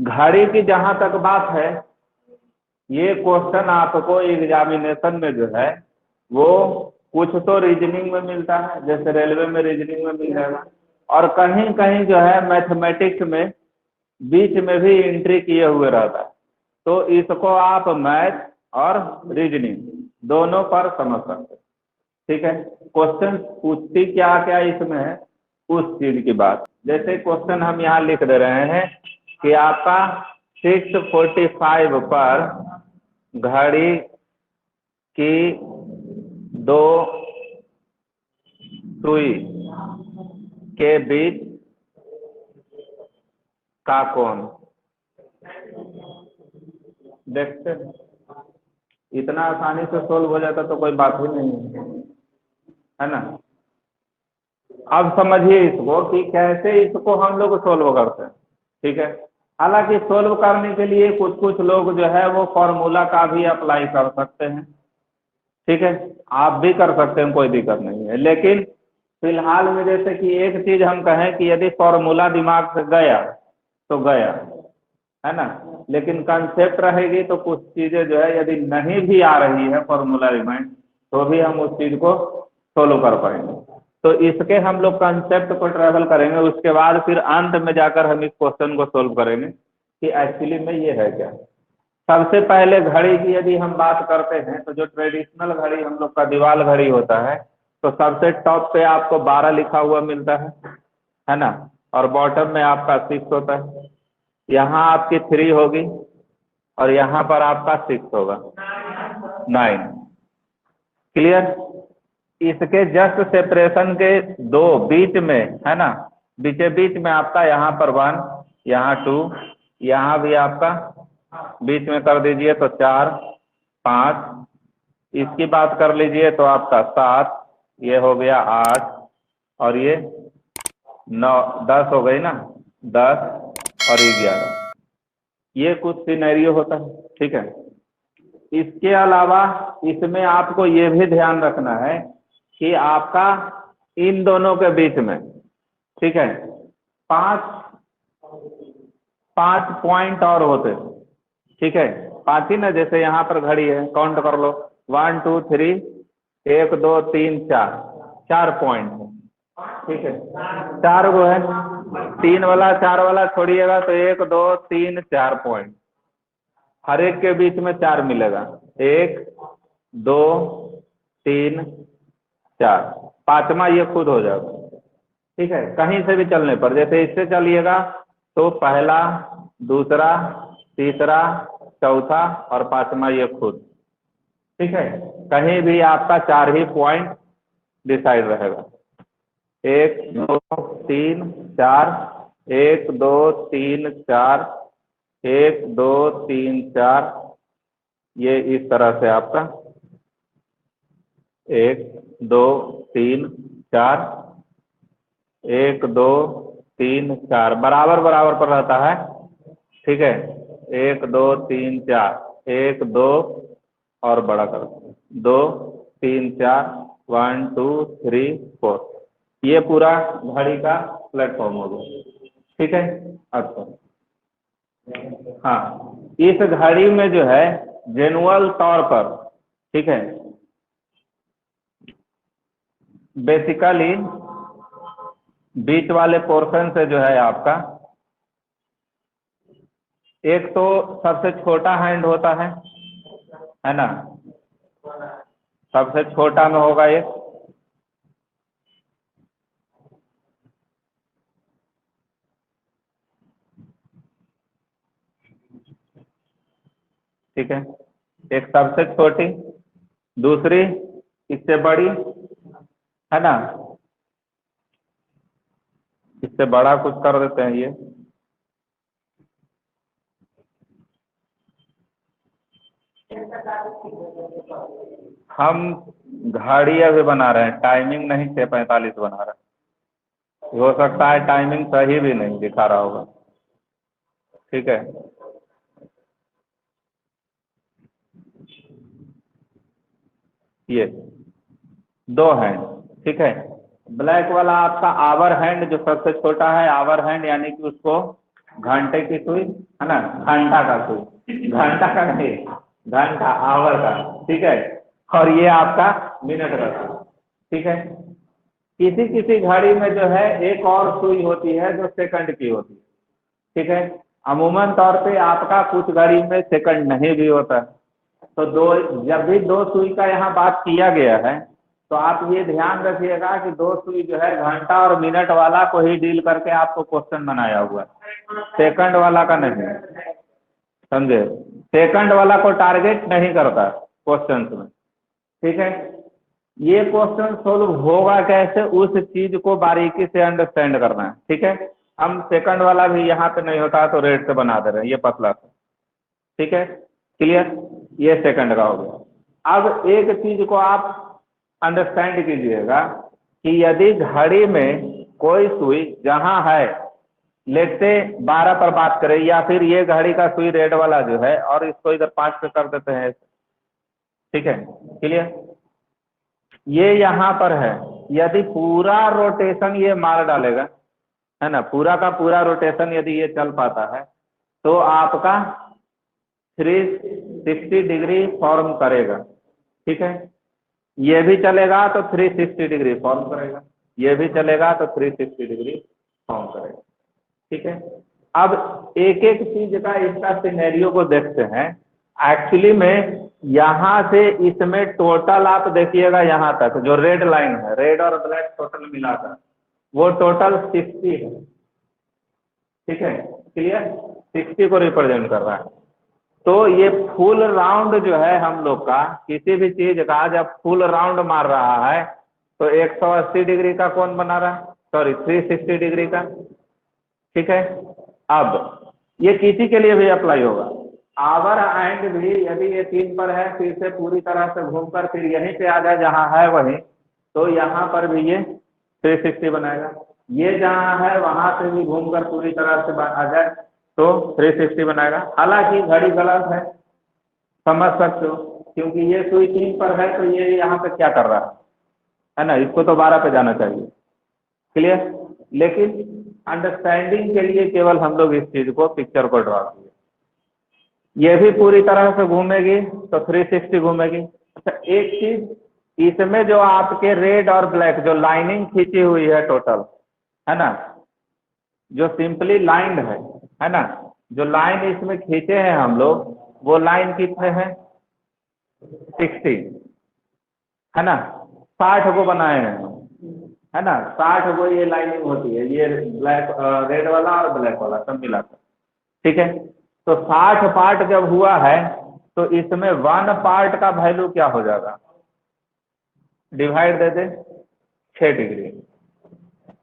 घड़ी की जहां तक बात है, ये क्वेश्चन आपको एग्जामिनेशन में जो है वो कुछ तो रीजनिंग में मिलता है, जैसे रेलवे में रीजनिंग में मिल जाएगा, और कहीं कहीं जो है मैथमेटिक्स में बीच में भी एंट्री किए हुए रहता है। तो इसको आप मैथ और रीजनिंग दोनों पर समझ सकते हैं। ठीक है, क्वेश्चन पूछती क्या क्या इसमें है उस चीज की बात। जैसे क्वेश्चन हम यहाँ लिख दे रहे हैं कि आपका 6:45 पर घड़ी की दो सुई के बीच का कोण। देखते हैं, इतना आसानी से सोल्व हो जाता तो कोई बात ही नहीं है ना। अब समझिए इसको कि कैसे इसको हम लोग सोल्व करते हैं। ठीक है, हालांकि सोल्व करने के लिए कुछ कुछ लोग जो है वो फॉर्मूला का भी अप्लाई कर सकते हैं। ठीक है, आप भी कर सकते हैं, कोई दिक्कत नहीं है, लेकिन फिलहाल में जैसे कि एक चीज हम कहें कि यदि फॉर्मूला दिमाग से गया तो गया, है ना, लेकिन कंसेप्ट रहेगी तो कुछ चीजें जो है यदि नहीं भी आ रही है फॉर्मूला रिमाइंड, तो भी हम उस चीज को सोल्व कर पाएंगे। तो इसके हम लोग कंसेप्ट को ट्रेवल करेंगे, उसके बाद फिर अंत में जाकर हम इस क्वेश्चन को सोल्व करेंगे कि एक्चुअली में ये है क्या। सबसे पहले घड़ी की यदि हम बात करते हैं तो जो ट्रेडिशनल घड़ी हम लोग का दीवाल घड़ी होता है, तो सबसे टॉप पे आपको 12 लिखा हुआ मिलता है ना, और बॉटम में आपका 6 होता है। यहाँ आपकी 3 होगी और यहाँ पर आपका 6 होगा, 9। क्लियर। इसके जस्ट सेपरेशन के दो बीच में, है ना, बीचे बीच में आपका यहाँ पर 1, यहाँ 2, यहाँ भी आपका बीच में कर दीजिए तो 4, 5, इसकी बात कर लीजिए तो आपका 7, ये हो गया 8, और ये 9, 10 हो गई ना, 10 और 11। ये कुछ सिनेरियो होता है। ठीक है, इसके अलावा इसमें आपको ये भी ध्यान रखना है कि आपका इन दोनों के बीच में, ठीक है, 5 5 पॉइंट और होते। ठीक है, 5 ही ना, जैसे यहाँ पर घड़ी है, काउंट कर लो, 1 2 3, 1 2 3 4, 4 पॉइंट। ठीक है, 4 गो है, 3 वाला 4 वाला छोड़िएगा तो 1 2 3 4 पॉइंट, हर एक के बीच में 4 मिलेगा, 1 2 3 4, पांचवा ये खुद हो जाएगा। ठीक है, कहीं से भी चलने पर, जैसे इससे चलिएगा तो पहला, दूसरा, तीसरा, चौथा और पांचवा ये खुद। ठीक है, कहीं भी आपका 4 ही पॉइंट डिसाइड रहेगा, 1 2 3 4, 1 2 3 4, 1 2 3 4, ये इस तरह से आपका 1 2 3 4, 1 2 3 4 बराबर बराबर पर रहता है। ठीक है, 1 2 3 4, 1 2 और बड़ा कर 2 3 4, 1 2 3 4, ये पूरा घड़ी का प्लेटफॉर्म हो गया। ठीक है, अच्छा, हाँ, इस घड़ी में जो है जेनुअल तौर पर, ठीक है, बेसिकली बीच वाले पोर्शन से जो है आपका एक तो सबसे छोटा हैंड होता है ना, सबसे छोटा में होगा एक, ठीक है, एक सबसे छोटी, दूसरी इससे बड़ी, है ना, इससे बड़ा कुछ कर देते हैं ये, हम घड़ी अभी बना रहे हैं, टाइमिंग नहीं 6:45 बना रहे हैं, हो सकता है टाइमिंग सही भी नहीं दिखा रहा होगा। ठीक है, ये 2 हैंड, ठीक है, ब्लैक वाला आपका आवर हैंड जो सबसे छोटा है, आवर हैंड यानी कि उसको घंटे की सुई है ना, घंटा का सुई, घंटा का नहीं, घंटा आवर का, ठीक है। और ये आपका मिनट का सुई, ठीक है। किसी किसी घड़ी में जो है एक और सुई होती है जो सेकंड की होती है, ठीक है। अमूमन तौर पे आपका कुछ घड़ी में सेकंड नहीं भी होता। तो दो, जब भी दो सुई का यहाँ बात किया गया है तो आप ये ध्यान रखिएगा कि दो सुई जो है घंटा और मिनट वाला को ही डील करके आपको क्वेश्चन बनाया हुआ है, सेकंड वाला का नहीं, समझे। सेकंड वाला को टारगेट नहीं करता क्वेश्चन में, ठीक है। ये क्वेश्चन सोल्व होगा कैसे, उस चीज को बारीकी से अंडरस्टैंड करना है, ठीक है। हम सेकंड वाला भी यहाँ पे नहीं होता तो रेड से बना दे रहे हैं, ये पतला सा, ठीक है, क्लियर। ये सेकंड का हो गया। अब एक चीज को आप अंडरस्टैंड कीजिएगा कि यदि घड़ी में कोई सुई जहां है, लेट से 12 पर बात करें, या फिर ये घड़ी का सुई रेड वाला जो है और इसको इधर 5 पे कर देते हैं, ठीक है, क्लियर। ये यहाँ पर है, यदि पूरा रोटेशन ये मार डालेगा, है ना, पूरा का पूरा रोटेशन यदि ये चल पाता है तो आपका 360 डिग्री फॉर्म करेगा, ठीक है। ये भी चलेगा तो 360 डिग्री फॉर्म करेगा, ये भी चलेगा तो 360 डिग्री फॉर्म करेगा, ठीक है। अब एक एक चीज का इसका सिनेरियो को देखते हैं। एक्चुअली में यहाँ से इसमें टोटल आप देखिएगा यहाँ तक जो रेड लाइन है, रेड और ब्लैक टोटल मिलाकर वो टोटल 60 है, ठीक है, क्लियर। 60 को रिप्रेजेंट कर रहा है। तो ये फुल राउंड जो है हम लोग का, किसी भी चीज का जब फुल राउंड मार रहा है तो 180 डिग्री का कौन बना रहा है, सॉरी 360 डिग्री का, ठीक है। अब ये किसी के लिए भी अप्लाई होगा, आवर एंड भी यदि ये 3 पर है फिर से पूरी तरह से घूमकर फिर यहीं पे आ जाए जहाँ है वहीं, तो यहाँ पर भी ये 360 बनाएगा। ये जहाँ है वहां से भी घूमकर पूरी तरह से आ जाए तो 360 बनाएगा। हालांकि घड़ी गलत है, समझ सकते हो, क्योंकि ये सुई 3 पर है तो ये यहाँ पे क्या कर रहा है ना, इसको तो 12 पे जाना चाहिए, क्लियर। लेकिन अंडरस्टैंडिंग के लिए केवल हम लोग इस चीज को, पिक्चर को ड्रॉ किए। ये भी पूरी तरह से घूमेगी तो 360 घूमेगी। अच्छा, एक चीज इसमें जो आपके रेड और ब्लैक जो लाइनिंग खींची हुई है टोटल, है ना, जो सिंपली लाइन है ना, जो लाइन इसमें खींचे हैं हम लोग, वो लाइन कितने हैं, 60, है ना, 60 को बनाए हैं, है ना, 60 को ये लाइनिंग होती है, ये ब्लैक रेड वाला और ब्लैक वाला सब मिलाकर, ठीक है। तो 60 पार्ट जब हुआ है तो इसमें 1 पार्ट का वैल्यू क्या हो जाएगा, डिवाइड दे दे 6 डिग्री।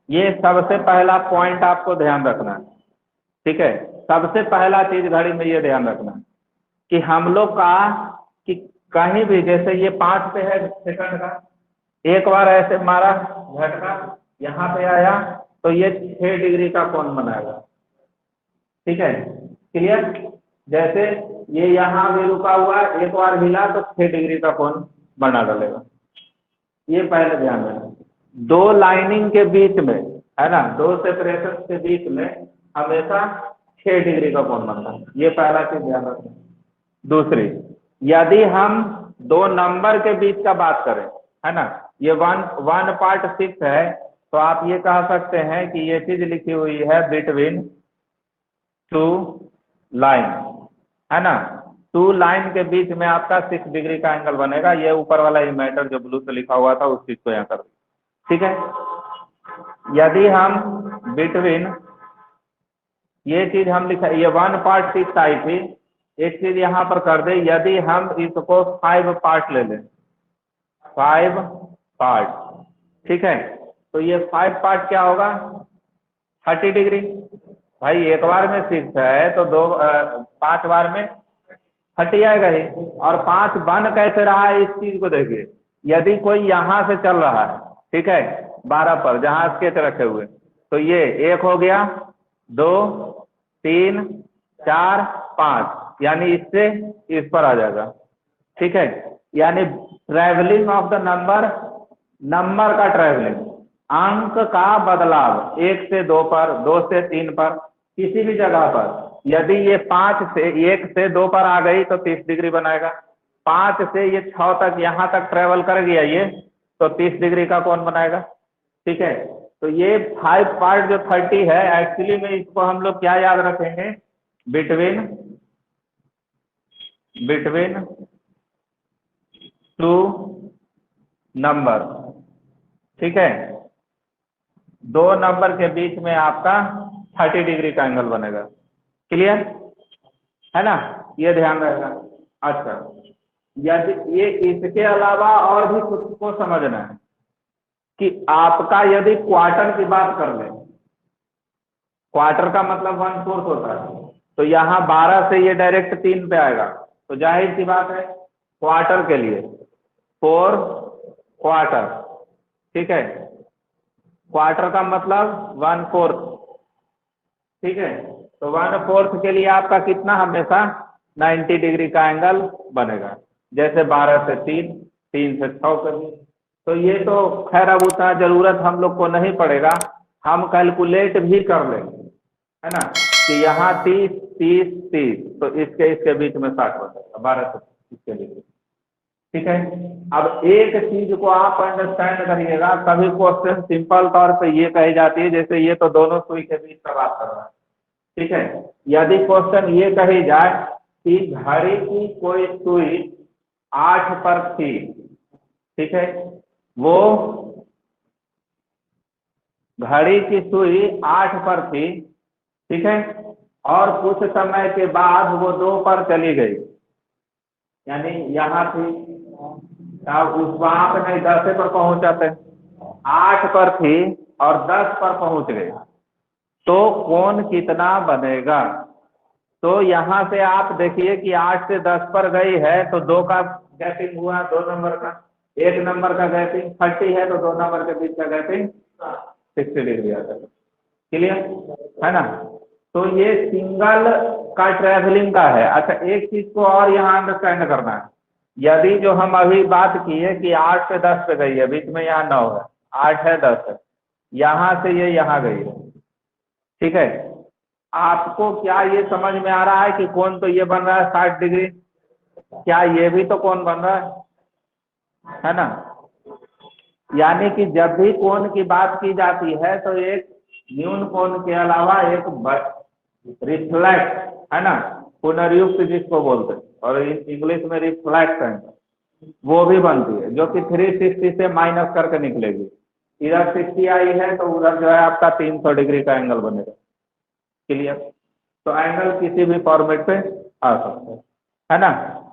ये सबसे पहला पॉइंट आपको ध्यान रखना है, ठीक है। सबसे पहला चीज घड़ी में ये ध्यान रखना है कि हम लोग का, कि कहीं भी जैसे ये 5 पे है सेकंड का, एक बार ऐसे मारा झटका यहाँ पे आया तो ये 6 डिग्री का कोण बनाएगा, ठीक है, क्लियर। जैसे ये यहाँ भी रुका हुआ, एक बार हिला तो 6 डिग्री का कोण बना डालेगा। ये पहले ध्यान रखना, दो लाइनिंग के बीच में, है ना, दो सेपरेशन के बीच में हमेशा 6 डिग्री का कोण बनता है, ये पहला चीज ध्यान रखना। दूसरी, यदि हम दो नंबर के बीच का बात करें, है ना, ये 1 पार्ट 6 है तो आप ये कह सकते हैं कि ये चीज लिखी हुई है बिटवीन 2 लाइन, है ना, 2 लाइन के बीच में आपका 6 डिग्री का एंगल बनेगा। ये ऊपर वाला ही मैटर जो ब्लू से लिखा हुआ था उस चीज को यहाँ कर, ठीक है। यदि हम बिटवीन, ये चीज हम लिखा, ये 1 पार्ट 6 आई थी, एक चीज यहाँ पर कर दे, यदि हम इसको 5 पार्ट ले लें, 5 पार्ट, ठीक है, तो ये 5 पार्ट क्या होगा, 30 डिग्री। भाई एक बार में 6 है तो 5 बार में 30 आएगा ही। और 5 बन कैसे रहा है इस चीज को देखिए, यदि कोई यहाँ से चल रहा है, ठीक है, 12 पर जहाँ स्केच रखे हुए, तो ये 1 हो गया, 2, 3, 4, 5, यानी इससे इस पर आ जाएगा, ठीक है। यानी ट्रैवलिंग ऑफ द नंबर का ट्रैवलिंग, अंक का बदलाव 1 से 2 पर, 2 से 3 पर, किसी भी जगह पर यदि ये 5 से 1 से 2 पर आ गई तो 30 डिग्री बनाएगा। 5 से ये 6 तक यहाँ तक ट्रेवल कर गया ये, तो 30 डिग्री का कोण बनाएगा। ठीक है, तो ये 5 पार्ट जो 30 है, एक्चुअली में इसको हम लोग क्या याद रखेंगे, बिटवीन टू नंबर। ठीक है, 2 नंबर के बीच में आपका 30 डिग्री का एंगल बनेगा। क्लियर है ना, ये ध्यान रहेगा। अच्छा, यदि ये इसके अलावा और भी कुछ को समझना है कि आपका यदि क्वार्टर की बात कर ले, क्वार्टर का मतलब 1/4 होता है, तो यहाँ 12 से ये डायरेक्ट 3 पे आएगा, तो जाहिर सी बात है क्वार्टर के लिए 4 क्वार्टर। ठीक है, क्वार्टर का मतलब 1/4। ठीक है, तो 1/4 के लिए आपका कितना हमेशा 90 डिग्री का एंगल बनेगा, जैसे 12 से 3, 3 से 6 करिए। तो ये तो खैर अब उतना जरूरत हम लोग को नहीं पड़ेगा, हम कैलकुलेट भी कर लेंगे, है ना, कि यहाँ 30 30 30, तो इसके बीच में 60 बचेगा, 12 से 30 के लिए। ठीक है, अब एक चीज को आप अंडरस्टैंड करिएगा, कभी क्वेश्चन सिंपल तौर पे ये कही जाती है जैसे ये तो दोनों सुई के बीच का बात कर रहा है। ठीक है, यदि क्वेश्चन ये कही जाए कि घड़ी की कोई सुई 8 पर थी, ठीक है, वो घड़ी की सुई 8 पर थी, ठीक है, और कुछ समय के बाद वो 2 पर चली गई, यानी यहाँ थी, अब उस वहां पर नहीं 10 पर पहुंच जाते, 8 पर थी और 10 पर पहुंच गई, तो कोण कितना बनेगा। तो यहाँ से आप देखिए कि 8 से 10 पर गई है तो 2 का गैपिंग हुआ, 2 नंबर का, 1 नंबर का गैपिंग 30 है, तो 2 नंबर के बीच का गैपिंग 60 डिग्री आता है। क्लियर है ना, तो ये सिंगल का ट्रैवलिंग का है। अच्छा, एक चीज को और यहाँ अंडरस्टैंड करना है, यदि जो हम अभी बात की है कि 8 से 10 पे गई है, बीच में यहाँ 9 है, 8 है 10 है, यहाँ से ये यहाँ गई है। ठीक है, आपको क्या ये समझ में आ रहा है कि कोण तो ये बन रहा है 60 डिग्री, क्या ये भी तो कोण बन रहा है ना, यानी कि जब भी कोण की बात की जाती है तो एक न्यून कोण के अलावा एक रिफ्लेक्ट, है ना, पुनर्युक्त जिसको बोलते हैं, और इंग्लिश में रिफ्लेक्ट है, वो भी बनती है, जो कि 360 से माइनस करके निकलेगी। इधर 60 आई है तो उधर जो है आपका 300 डिग्री का एंगल बनेगा। क्लियर, तो एंगल किसी भी फॉर्मेट पे आ सकता है ना,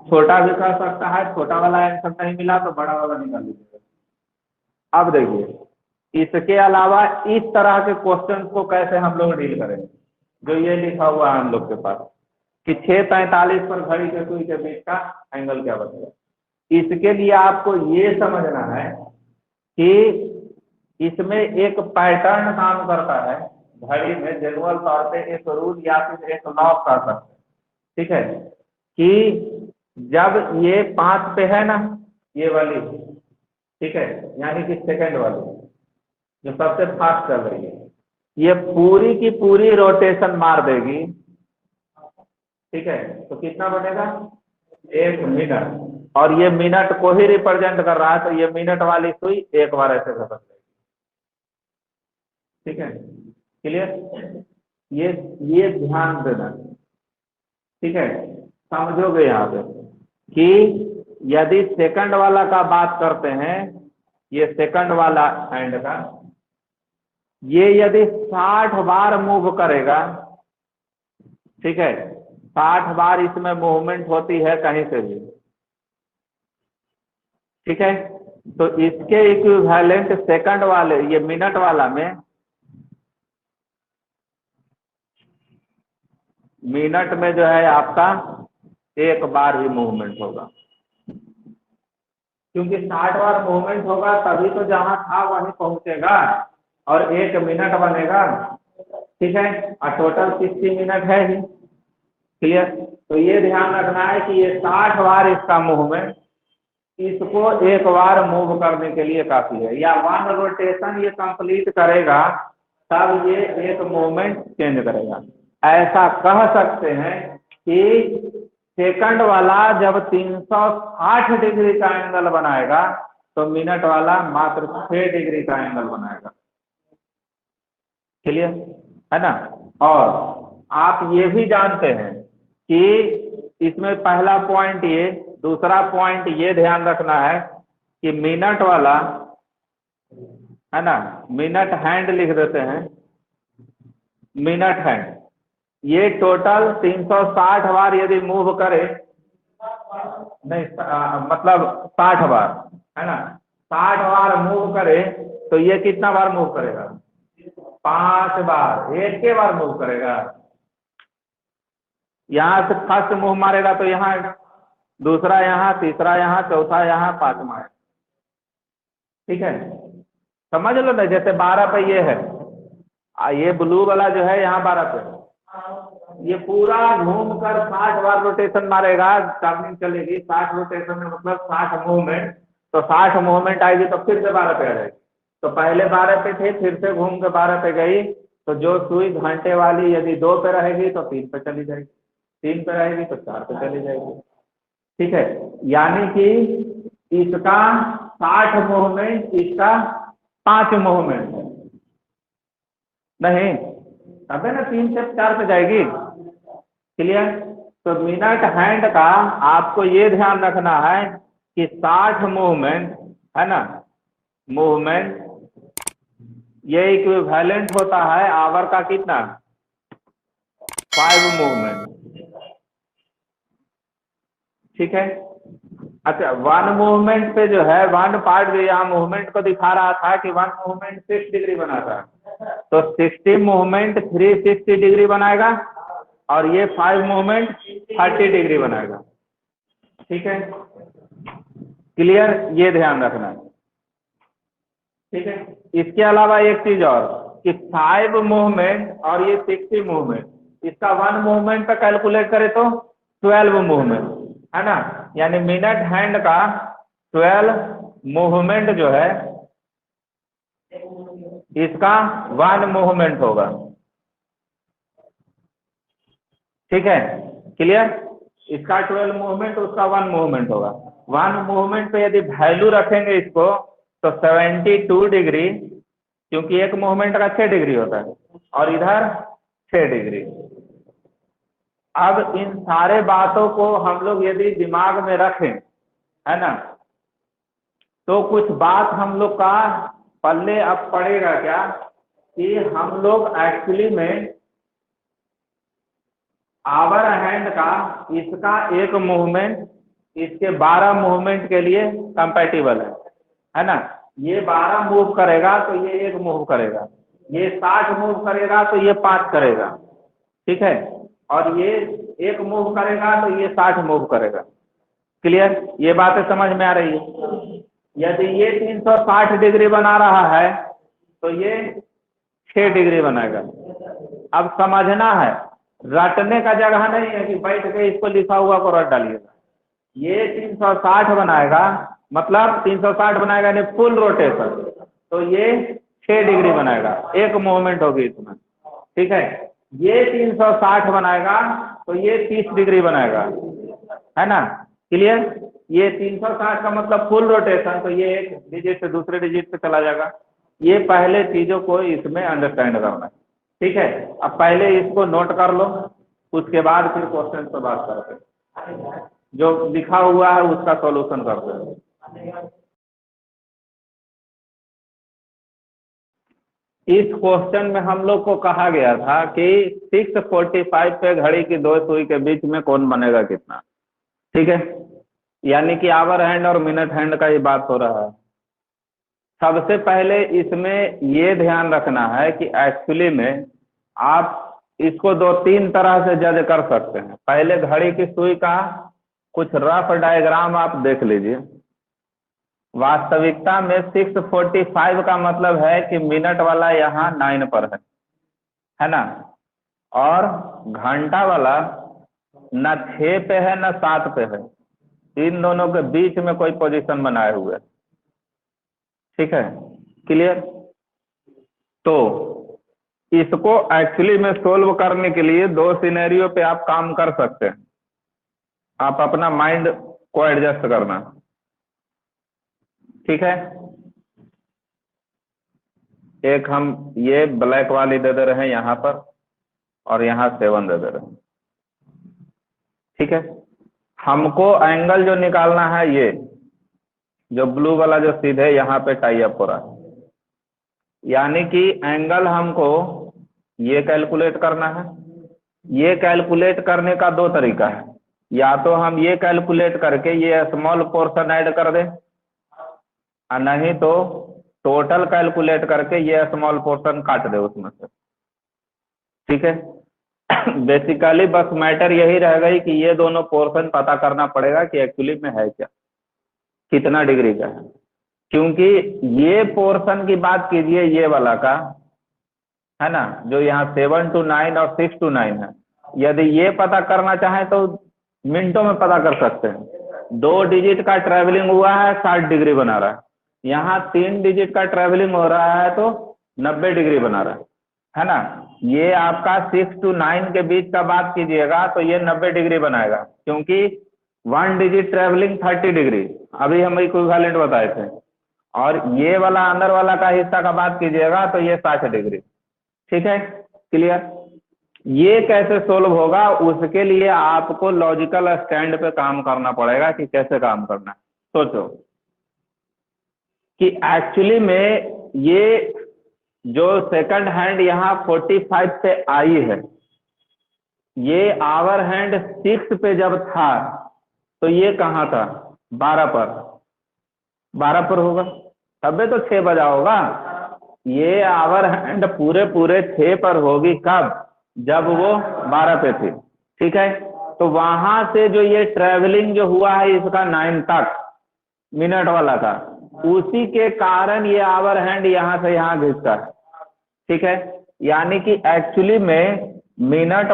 छोटा भी कर सकता है, छोटा वाला आंसर नहीं मिला तो बड़ा वाला निकाल लीजिएगा। अब देखिए इसके अलावा इस तरह के क्वेश्चन को कैसे हम लोग डील करेंगे, जो ये लिखा हुआ है हम लोग के पास कि 6:45 पर घड़ी के सुई के बीच का एंगल क्या बनेगा। इसके लिए आपको ये समझना है कि इसमें एक पैटर्न काम करता है घड़ी में, जनरल तौर पे एक रूल या फिर एक लॉ कर सकते हैं। ठीक है, कि जब ये 5 पे है ना, ये वाली, ठीक है, यानी कि सेकंड वाली जो सबसे फास्ट चल रही है, ये पूरी की पूरी रोटेशन मार देगी। ठीक है, तो कितना बनेगा 1 मिनट, और ये मिनट को ही रिप्रेजेंट कर रहा है, तो ये मिनट वाली सुई एक बार ऐसे खत्म जाएगी। ठीक है, क्लियर, ये ध्यान देना। ठीक है, समझोगे यहाँ पे कि यदि सेकंड वाला का बात करते हैं, ये सेकंड वाला हैंड का, ये यदि 60 बार मूव करेगा, ठीक है, 60 बार इसमें मूवमेंट होती है कहीं से भी, ठीक है, तो इसके इक्विवेलेंट सेकंड वाले, ये मिनट वाला में, मिनट में जो है आपका 1 बार ही मूवमेंट होगा, क्योंकि 60 बार मूवमेंट होगा तभी तो जहां था वहीं पहुंचेगा और 1 मिनट बनेगा। ठीक है, और टोटल 60 मिनट है ही। क्लियर, तो ये ध्यान रखना है कि ये 60 बार इसका मूवमेंट इसको 1 बार मूव करने के लिए काफी है, या 1 रोटेशन ये कंप्लीट करेगा तब ये एक मूवमेंट चेंज करेगा। ऐसा कह सकते हैं कि सेकंड वाला जब 360 डिग्री का एंगल बनाएगा तो मिनट वाला मात्र 6 डिग्री का एंगल बनाएगा। क्लियर है ना। और आप ये भी जानते हैं कि इसमें पहला पॉइंट ये, दूसरा पॉइंट ये ध्यान रखना है कि मिनट वाला है ना, मिनट हैंड लिख देते हैं, मिनट हैंड ये टोटल 360 बार यदि मूव करे, नहीं मतलब 60 बार है ना, 60 बार मूव करे तो ये कितना बार मूव करेगा? 5 बार, एक के बार मूव करेगा। यहाँ से फर्स्ट मूव मारेगा तो यहाँ, दूसरा यहाँ, तीसरा यहाँ, चौथा यहाँ, पांचवा है। ठीक है, समझ लो ना। जैसे 12 पे ये है, ये ब्लू वाला जो है यहाँ 12 पे, ये पूरा घूमकर 60 बार रोटेशन मारेगा, टर्निंग चलेगी 60 रोटेशन में, मतलब 60 मूवमेंट। तो 60 मूवमेंट आएगी तो फिर से 12 पे आ जाएगी। तो पहले 12 पे थे, फिर से घूम के 12 पे गई, तो जो सुई घंटे वाली यदि 2 पे रहेगी तो 3 पे चली जाएगी, 3 पे रहेगी तो 4 पे चली जाएगी। ठीक है, यानी कि इसका 60 मूवमेंट, इसका 5 मूवमेंट है नहीं, तब है ना 3 से 4 पे जाएगी। क्लियर। तो मिनट हैंड का आपको ये ध्यान रखना है कि 60 मूवमेंट है ना, मूवमेंट ये इक्विवेलेंट होता है आवर का कितना? 5 मूवमेंट। ठीक है। अच्छा, 1 मूवमेंट पे जो है 1 पार्ट जो यहाँ मूवमेंट को दिखा रहा था कि 1 मूवमेंट 6 डिग्री बनाता है, तो 60 मूवमेंट 360 डिग्री बनाएगा और ये 5 मूवमेंट 30 डिग्री बनाएगा। ठीक है, क्लियर, ये ध्यान रखना है। ठीक है, इसके अलावा एक चीज और कि 5 मूवमेंट और ये 60 मूवमेंट, इसका 1 मूवमेंट पे कैलकुलेट करें तो 12 मूवमेंट है ना, यानी मिनट हैंड का 12 मूवमेंट जो है इसका 1 मूवमेंट होगा। ठीक है, क्लियर, इसका 12 मूवमेंट, उसका 1 मूवमेंट होगा। 1 मूवमेंट पे यदि वैल्यू रखेंगे इसको तो 72 डिग्री, क्योंकि एक मूवमेंट का 6 डिग्री होता है और इधर 6 डिग्री। अब इन सारे बातों को हम लोग यदि दिमाग में रखें है ना, तो कुछ बात हम लोग का पल्ले अब पड़ेगा क्या कि हम लोग एक्चुअली में आवर हैंड का इसका एक मूवमेंट इसके 12 मूवमेंट के लिए कंपैटिबल है ना। ये 12 मूव करेगा तो ये 1 मूव करेगा, ये 60 मूव करेगा तो ये 5 करेगा। ठीक है, और ये 1 मूव करेगा तो ये 60 मूव करेगा। क्लियर, ये बातें समझ में आ रही है। यदि ये 360 डिग्री बना रहा है तो ये 6 डिग्री बनाएगा। अब समझना है, रटने का जगह नहीं है कि बैठ के इसको लिखा हुआ को रट डालिएगा। ये 360 बनाएगा, मतलब 360 बनाएगा यानी फुल रोटेशन, तो ये 6 डिग्री बनाएगा, 1 मूवमेंट होगी इसमें। ठीक है, ये 360 बनाएगा तो ये 30 डिग्री बनाएगा, है ना। क्लियर, ये 360 का मतलब फुल रोटेशन, तो ये एक डिजिट से दूसरे डिजिट पे चला जाएगा। ये पहले चीजों को इसमें अंडरस्टैंड करना है। ठीक है, अब पहले इसको नोट कर लो, उसके बाद फिर क्वेश्चन पर बात करते हैं। जो लिखा हुआ है उसका सॉल्यूशन करते हैं। इस क्वेश्चन में हम लोग को कहा गया था कि 6:45 पे घड़ी की 2 सुई के बीच में कौन बनेगा कितना। ठीक है, यानी कि आवर हैंड और मिनट हैंड का ये बात हो रहा है। सबसे पहले इसमें ये ध्यान रखना है कि एक्चुअली में आप इसको 2-3 तरह से जज कर सकते हैं। पहले घड़ी की सुई का कुछ रफ डायग्राम आप देख लीजिए। वास्तविकता में 6:45 का मतलब है कि मिनट वाला यहाँ 9 पर है ना, और घंटा वाला न 6 पे है न 7 पे है, इन दोनों के बीच में कोई पोजीशन बनाए हुए। ठीक है, क्लियर। तो इसको एक्चुअली में सोल्व करने के लिए दो सिनेरियो पे आप काम कर सकते हैं। आप अपना माइंड को एडजस्ट करना, ठीक है। एक हम ये ब्लैक वाली दे दे रहे हैं यहाँ पर, और यहाँ 7 दे दे रहे हैं, ठीक है। हमको एंगल जो निकालना है, ये जो ब्लू वाला जो सीधे यहाँ पे टाई अप हो रहा है, यानी कि एंगल हमको ये कैलकुलेट करना है। ये कैलकुलेट करने का दो तरीका है, या तो हम ये कैलकुलेट करके ये स्मॉल पोर्शन ऐड कर दें, और नहीं तो टोटल कैलकुलेट करके ये स्मॉल पोर्शन काट दे उसमें से, ठीक है। बेसिकली बस मैटर यही रहेगा कि ये दोनों पोर्शन पता करना पड़ेगा कि एक्चुअली में है क्या, कितना डिग्री का है। क्योंकि ये पोर्शन की बात कीजिए, ये वाला का है ना, जो यहाँ 7 to 9 और 6 to 9 है, यदि ये पता करना चाहें तो मिनटों में पता कर सकते हैं। 2 डिजिट का ट्रेवलिंग हुआ है, 60 डिग्री बना रहा है। यहाँ 3 डिजिट का ट्रेवलिंग हो रहा है तो 90 डिग्री बना रहा है ना। ये आपका 6 to 9 के बीच का बात कीजिएगा तो ये 90 डिग्री बनाएगा, क्योंकि 1 डिजिट ट्रेवलिंग 30 डिग्री, अभी हम इक्विवेलेंट बताए थे। और ये वाला अंदर वाला का हिस्सा का बात कीजिएगा तो ये 60 डिग्री, ठीक है। क्लियर। ये कैसे सोल्व होगा, उसके लिए आपको लॉजिकल स्टैंड पे काम करना पड़ेगा कि कैसे काम करना है। सोचो कि एक्चुअली में ये जो सेकंड हैंड यहाँ 45 पे आई है, ये आवर हैंड 6 पे जब था तो ये कहाँ था, 12 पर, 12 पर होगा, तबे तो 6 बजा होगा। ये आवर हैंड पूरे पूरे 6 पर होगी कब, जब वो 12 पे थी, ठीक है। तो वहां से जो ये ट्रेवलिंग जो हुआ है इसका 9 तक मिनट वाला का, उसी के कारण ये आवर हैंड यहाँ से यहाँ घिसता है, ठीक है। यानी कि एक्चुअली में मिनट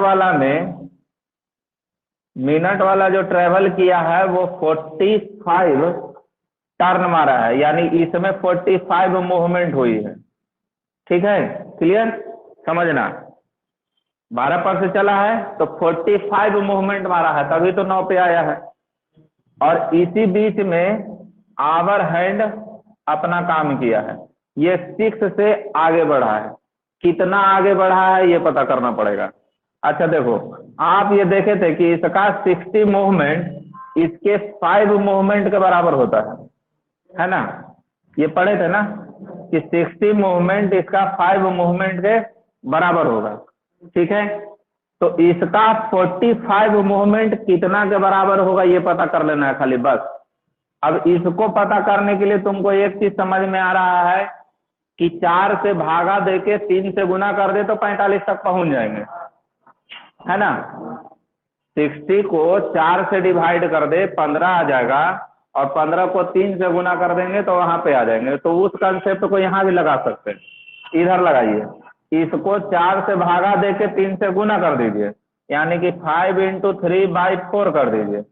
वाला जो ट्रेवल किया है वो 45 टर्न मारा है, यानी इसमें 45 मूवमेंट हुई है, ठीक है। क्लियर, समझना। 12 पर से चला है तो 45 मूवमेंट मारा है, तभी तो 9 पे आया है। और इसी बीच में आवर हैंड अपना काम किया है, ये 6 से आगे बढ़ा है। कितना आगे बढ़ा है ये पता करना पड़ेगा। अच्छा देखो, आप ये देखे थे कि इसका 60 मूवमेंट इसके 5 मूवमेंट के बराबर होता है ना। ये पढ़े थे ना कि 60 मूवमेंट इसका 5 मूवमेंट के बराबर होगा, ठीक है। तो इसका 45 मूवमेंट कितना के बराबर होगा ये पता कर लेना है खाली, बस। अब इसको पता करने के लिए तुमको एक चीज समझ में आ रहा है कि 4 से भागा देके 3 से गुना कर दे तो 45 तक पहुंच जाएंगे, है ना। 60 को 4 से डिवाइड कर दे 15 आ जाएगा, और 15 को 3 से गुना कर देंगे तो वहां पे आ जाएंगे। तो उस कंसेप्ट को यहाँ भी लगा सकते हैं, इधर लगाइए। इसको 4 से भागा देके 3 से गुना कर दीजिए, यानी कि 5 × 3/4 कर दीजिए।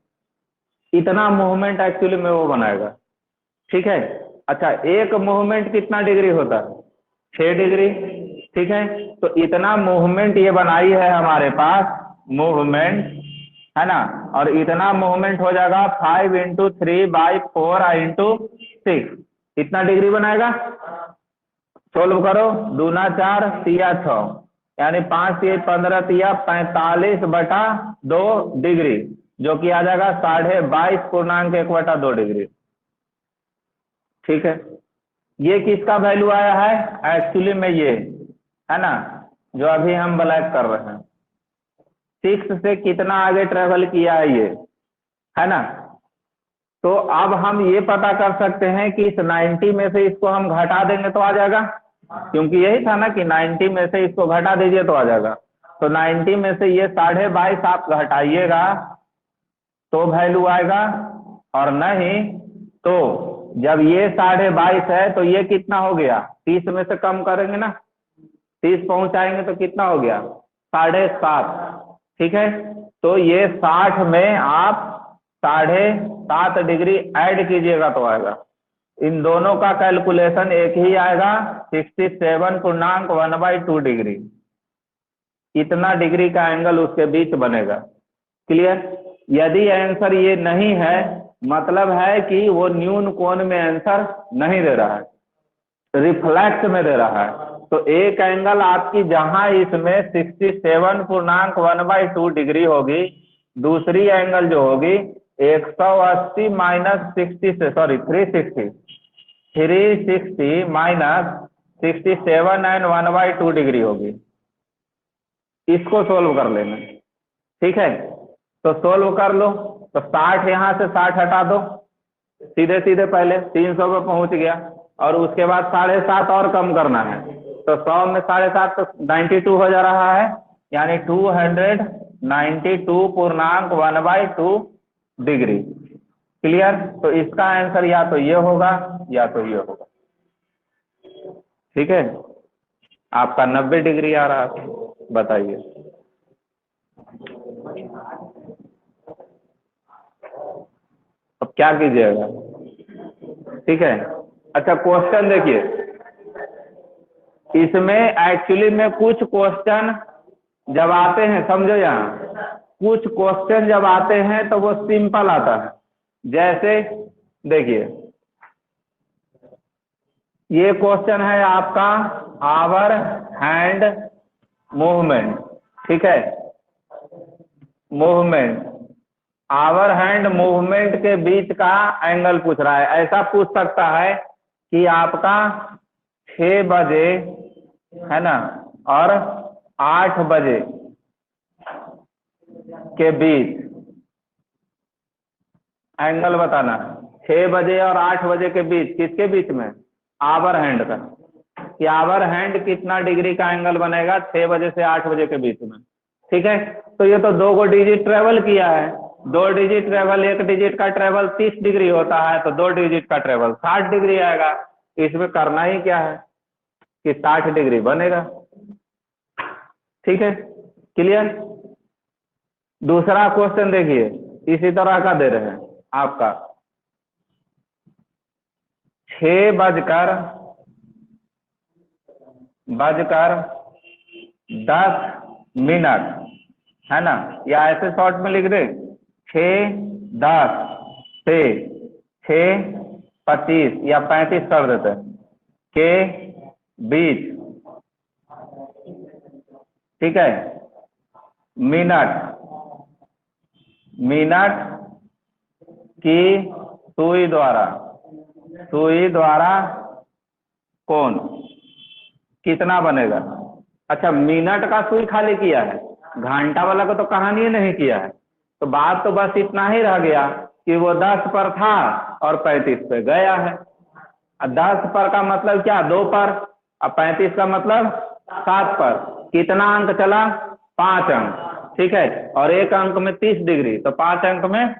इतना मूवमेंट एक्चुअली में वो बनाएगा, ठीक है। अच्छा, एक मूवमेंट कितना डिग्री होता है, 6 डिग्री, ठीक है। तो इतना मूवमेंट ये बनाई है हमारे पास मूवमेंट, है ना। और इतना मूवमेंट हो जाएगा 5 × 3/4 × 6, इतना डिग्री बनाएगा। सोल्व करो, 2 × 4 × 6, यानी 5 × 15 × 45/2 डिग्री, जो कि आ जाएगा 22.1/2 डिग्री, ठीक है। ये किसका वैल्यू आया है, एक्चुअली में ये है ना, जो अभी हम ब्लैक कर रहे हैं। 6 से कितना आगे ट्रेवल किया है ये, है ना। तो अब हम ये पता कर सकते हैं कि इस 90 में से इसको हम घटा देंगे तो आ जाएगा, क्योंकि यही था ना कि 90 में से इसको घटा दीजिए तो आ जाएगा। तो 90 में से ये 22.5 आप घटाइएगा तो वैल्यू आएगा, और नहीं तो जब ये 22.5 है तो ये कितना हो गया, 30 में से कम करेंगे ना, 30 पहुंचाएंगे तो कितना हो गया, 7.5, ठीक है। तो ये 60 में आप 7.5 डिग्री ऐड कीजिएगा तो आएगा। इन दोनों का कैलकुलेशन एक ही आएगा, 67.1/2 डिग्री, इतना डिग्री का एंगल उसके बीच बनेगा। क्लियर? यदि आंसर ये नहीं है, मतलब है कि वो न्यून कोण में आंसर नहीं दे रहा है, रिफ्लेक्ट में दे रहा है। तो एक एंगल आपकी जहां इसमें 67.1/2 डिग्री होगी, दूसरी एंगल जो होगी 180 माइनस 60 से, सॉरी 360 माइनस 67 एंड 1/2 डिग्री होगी। इसको सोल्व कर लेना, ठीक है? तो सोल्व कर लो। तो 60 यहाँ से 60 हटा दो, सीधे सीधे पहले 300 पे पहुंच गया, और उसके बाद 7.5 और कम करना है। तो 100 में 7.5 तो 92 हो जा रहा है, यानी 292.1/2 डिग्री। क्लियर? तो इसका आंसर या तो ये होगा या तो ये होगा। ठीक है, आपका 90 डिग्री आ रहा है। बताइए। अब क्या कीजिएगा? ठीक है, अच्छा क्वेश्चन देखिए, इसमें एक्चुअली में कुछ क्वेश्चन जब आते हैं, समझो यहाँ, कुछ क्वेश्चन जब आते हैं तो वो सिंपल आता है। जैसे देखिए, ये क्वेश्चन है आपका आवर हैंड मूवमेंट। ठीक है, मूवमेंट, आवर हैंड मूवमेंट के बीच का एंगल पूछ रहा है। ऐसा पूछ सकता है कि आपका 6 बजे, है ना, और 8 बजे के बीच एंगल बताना है। 6 बजे और 8 बजे के बीच, किसके बीच में? आवर हैंड का, कि आवर हैंड कितना डिग्री का एंगल बनेगा 6 बजे से 8 बजे के बीच में। ठीक है, तो ये तो 2 डिजिट ट्रेवल किया है। 2 डिजिट ट्रेवल, 1 डिजिट का ट्रेवल 30 डिग्री होता है, तो 2 डिजिट का ट्रेवल 60 डिग्री आएगा। इसमें करना ही क्या है कि 60 डिग्री बनेगा। ठीक है, क्लियर? दूसरा क्वेश्चन देखिए, इसी तरह का दे रहे हैं आपका 6 बजकर 10 मिनट, है ना, या ऐसे शॉर्ट में लिख दे 6:10 से 6:25 या 35 कर देते हैं के बीच, ठीक है, मिनट की सुई द्वारा कोण कितना बनेगा? अच्छा, मिनट का सुई खाली किया है, घंटा वाला को तो कहानी ही नहीं किया है। तो बात तो बस इतना ही रह गया कि वो 10 पर था और 35 पे गया है। 10 पर का मतलब क्या? 2 पर, और 35 का मतलब 7 पर। कितना अंक चला? 5 अंक। ठीक है, और एक अंक में 30 डिग्री, तो 5 अंक में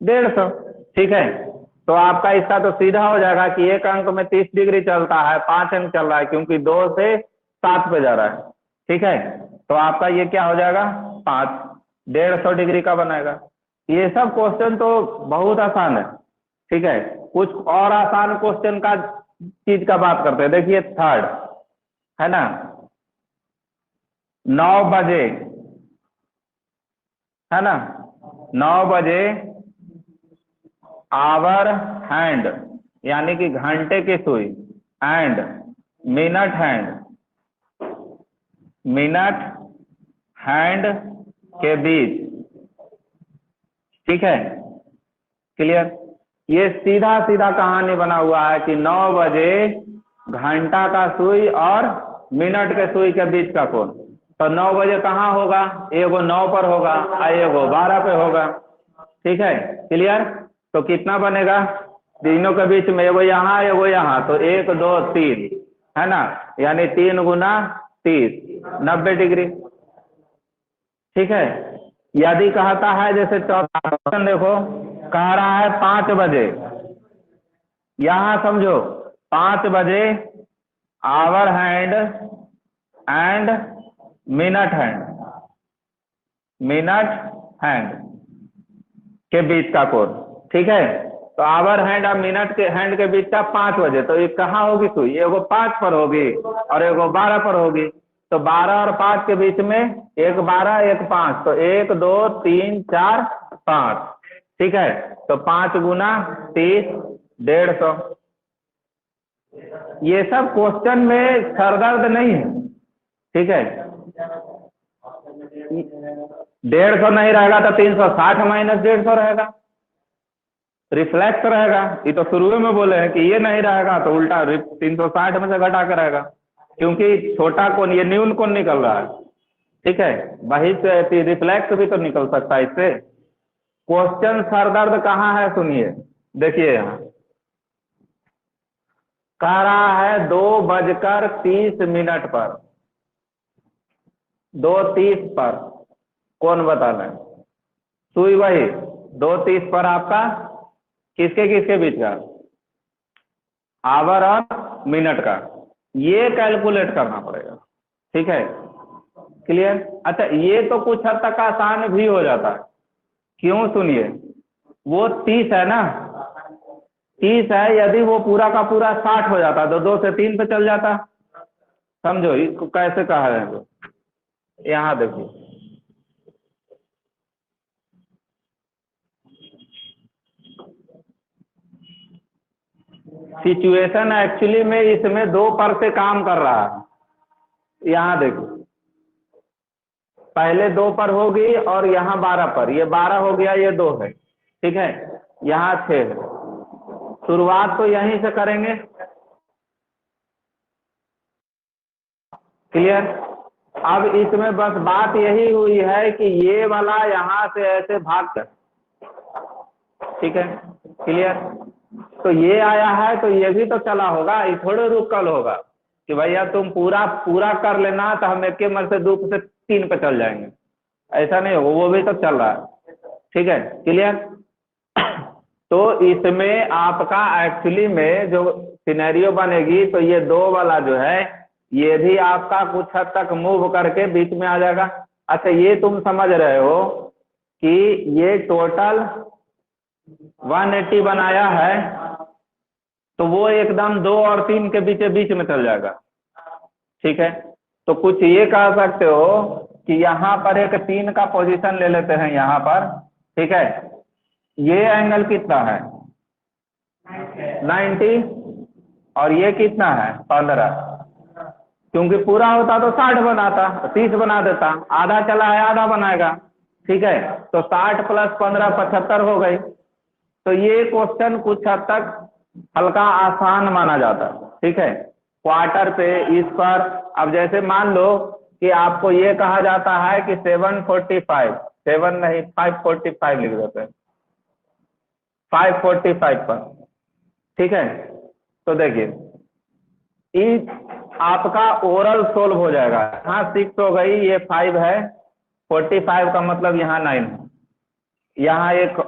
150। ठीक है, तो आपका इसका तो सीधा हो जाएगा कि एक अंक में 30 डिग्री चलता है, 5 अंक चल रहा है, क्योंकि 2 से 7 पे जा रहा है। ठीक है, तो आपका ये क्या हो जाएगा? 5, 150 डिग्री का बनाएगा। ये सब क्वेश्चन तो बहुत आसान है। ठीक है, कुछ और आसान क्वेश्चन का चीज का बात करते हैं। देखिए थर्ड, है ना, 9 बजे, है ना, 9 बजे आवर हैंड, यानी कि घंटे की सुई, एंड मिनट हैंड के बीच। ठीक है, क्लियर? ये सीधा सीधा कहानी बना हुआ है कि 9 बजे घंटा का सुई और मिनट के सुई के बीच का कोण। तो 9 बजे कहाँ होगा? एगो 9 पर होगा और एगो 12 पे होगा। ठीक है, क्लियर? तो कितना बनेगा तीनों के बीच में? एगो यहाँ एगो यहाँ, तो 1 2 3, है ना, यानी 3 गुना 30, 90 डिग्री। ठीक है, यदि कहता है, जैसे चौथा क्वेश्चन देखो, कह रहा है 5 बजे, यहां समझो 5 बजे hour hand and minute hand के बीच का कोण। ठीक है, तो आवर हैंड और मिनट के हैंड के बीच का 5 बजे, तो ये कहाँ होगी सुई? एगो 5 पर होगी और एगो 12 पर होगी। तो 12 और 5 के बीच में एक 12 एक 5, तो 1 2 3 4 5, ठीक है। तो 5 गुना 30, 150। ये सब क्वेश्चन में सरदर्द नहीं है, ठीक है। 150 नहीं रहेगा तो 360 माइनस 150 रहेगा, रिफ्लेक्स रहेगा। ये तो शुरू में बोले हैं कि ये नहीं रहेगा, तो उल्टा 360 में से घटा कर रहेगा, क्योंकि छोटा कोण, ये न्यून कोण निकल रहा है, ठीक है। वही से रिफ्लेक्स भी तो निकल सकता है इससे। क्वेश्चन सरदर्द कहाँ है सुनिए, देखिए यहाँ कह रहा है 2:30 पर, 2:30 पर कौन बताना है, सुई वही 2:30 पर आपका किसके किसके बीच का, आवर और मिनट का, ये कैलकुलेट करना पड़ेगा, ठीक है। क्लियर। अच्छा, ये तो कुछ हद तक आसान भी हो जाता है, क्यों सुनिए, वो 30 है ना, 30 है, यदि वो पूरा का पूरा 60 हो जाता तो 2 से 3 पे चल जाता। समझो इसको कैसे कहा है, यहाँ देखिए सिचुएशन एक्चुअली में इसमें 2 पर से काम कर रहा है। यहाँ देखो पहले 2 पर होगी और यहाँ 12 पर, ये 12 हो गया, ये 2 है, ठीक है। यहाँ 6 है। शुरुआत तो यहीं से करेंगे। क्लियर। अब इसमें बस बात यही हुई है कि ये वाला यहाँ से ऐसे भाग कर, ठीक है। क्लियर। तो ये आया है तो ये भी तो चला होगा, ये थोड़े रुकल होगा कि भैया तुम पूरा पूरा कर लेना तो हम एक मर से 2 से 3 पे चल जाएंगे, ऐसा नहीं होगा, वो भी तो चल रहा है, ठीक है। क्लियर। तो इसमें आपका एक्चुअली में जो सिनेरियो बनेगी, तो ये 2 वाला जो है ये भी आपका कुछ हद तक मूव करके बीच में आ जाएगा। अच्छा, ये तुम समझ रहे हो कि ये टोटल 180 बनाया है, तो वो एकदम 2 और 3 के बीच में चल जाएगा, ठीक है। तो कुछ ये कह सकते हो कि यहाँ पर एक 3 का पोजीशन ले लेते हैं यहाँ पर, ठीक है। ये एंगल कितना है 90, और ये कितना है 15, क्योंकि पूरा होता तो 60 बनाता, 30 बना देता, आधा चला है आधा बनाएगा, ठीक है। तो 60 + 15 75 हो गई। तो ये क्वेश्चन कुछ हद तक हल्का आसान माना जाता है, ठीक है। क्वार्टर पे इस पर, अब जैसे मान लो कि आपको ये कहा जाता है कि 745, 7 नहीं 545 लिख देते हैं, 545 पर, ठीक है। तो देखिए इस आपका ओरल सोल्व हो जाएगा, यहाँ 6 हो गई, ये 5 है, 45 का मतलब यहाँ 9 है, यहाँ एक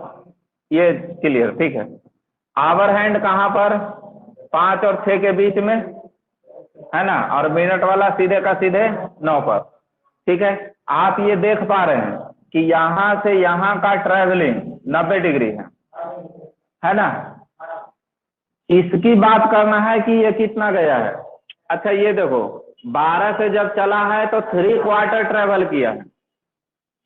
ये क्लियर, ठीक है। आवर हैंड कहाँ पर, 5 और 6 के बीच में है ना, और मिनट वाला सीधे का सीधे 9 पर, ठीक है। आप ये देख पा रहे हैं कि यहाँ से यहाँ का ट्रेवलिंग 90 डिग्री है ना। इसकी बात करना है कि ये कितना गया है। अच्छा ये देखो 12 से जब चला है तो 3/4 ट्रेवल किया है,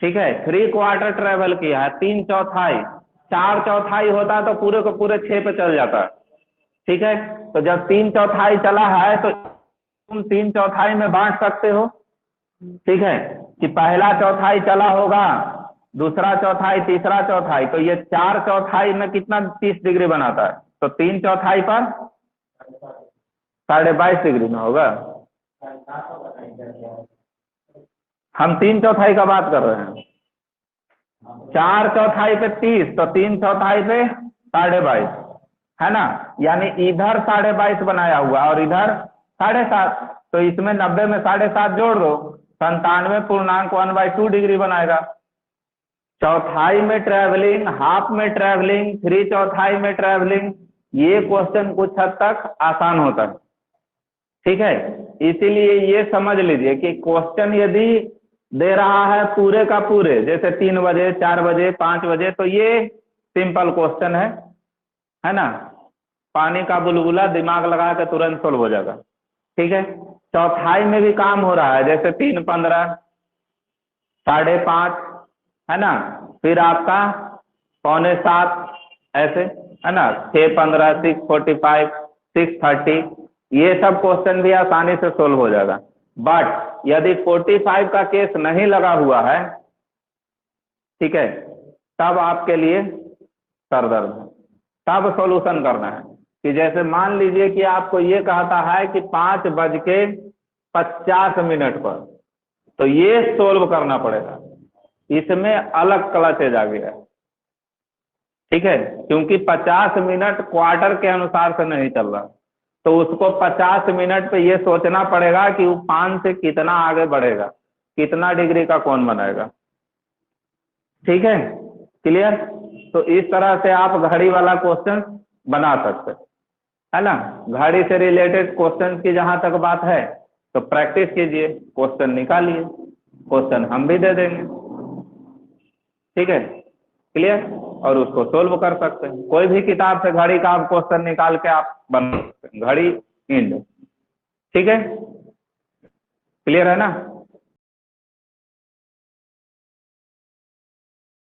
ठीक है, 3/4 ट्रेवल किया है, 3/4, 4/4 होता तो पूरे को पूरे 6 पे चल जाता, ठीक है। तो जब 3/4 चला है तो तुम 3/4 में बांट सकते हो, ठीक है, कि पहला चौथाई चला होगा, दूसरा चौथाई, तीसरा चौथाई, तो ये 4/4 में कितना 30 डिग्री बनाता है, तो 3/4 पर 22.5 डिग्री में होगा। हम 3/4 का बात कर रहे हैं, 4/4 पे 30, तो 3/4 पे 22.5 है ना, यानी इधर 22.5 बनाया हुआ और इधर 7.5, तो इसमें 90 में 7.5 जोड़ दो, 97.12 डिग्री बनाएगा। चौथाई में ट्रैवलिंग, हाफ में ट्रैवलिंग, 3/4 में ट्रैवलिंग, ये क्वेश्चन कुछ हद तक आसान होता है, ठीक है। इसीलिए ये समझ लीजिए कि क्वेश्चन यदि दे रहा है पूरे का पूरे, जैसे 3 बजे 4 बजे 5 बजे, तो ये सिंपल क्वेश्चन है ना, पानी का बुलबुला दिमाग लगा के तुरंत सोल्व हो जाएगा, ठीक है। चौथाई में भी काम हो रहा है, जैसे 3:15, 5:30, है ना, फिर आपका 6:45, ऐसे, है ना, 6:15, 6:45, 6:30, ये सब क्वेश्चन भी आसानी से सोल्व हो जाएगा। बट यदि 45 का केस नहीं लगा हुआ है, ठीक है, तब आपके लिए सर दर्द है, तब सॉल्यूशन करना है। कि जैसे मान लीजिए कि आपको ये कहता है कि 5:50 पर, तो ये सोल्व करना पड़ेगा, इसमें अलग क्लचेज आ गया, ठीक है, क्योंकि 50 मिनट क्वार्टर के अनुसार से नहीं चल रहा, तो उसको 50 मिनट पे ये सोचना पड़ेगा कि वो 5 से कितना आगे बढ़ेगा, कितना डिग्री का कोण बनाएगा, ठीक है, क्लियर। तो इस तरह से आप घड़ी वाला क्वेश्चन बना सकते, है ना। घड़ी से रिलेटेड क्वेश्चन की जहां तक बात है, तो प्रैक्टिस कीजिए, क्वेश्चन निकालिए, क्वेश्चन हम भी दे देंगे, ठीक है, क्लियर। और उसको सोल्व कर सकते हैं, कोई भी किताब से घड़ी का आप क्वेश्चन निकाल के आप बना सकते हैं, घड़ी इंड, ठीक है, क्लियर है ना।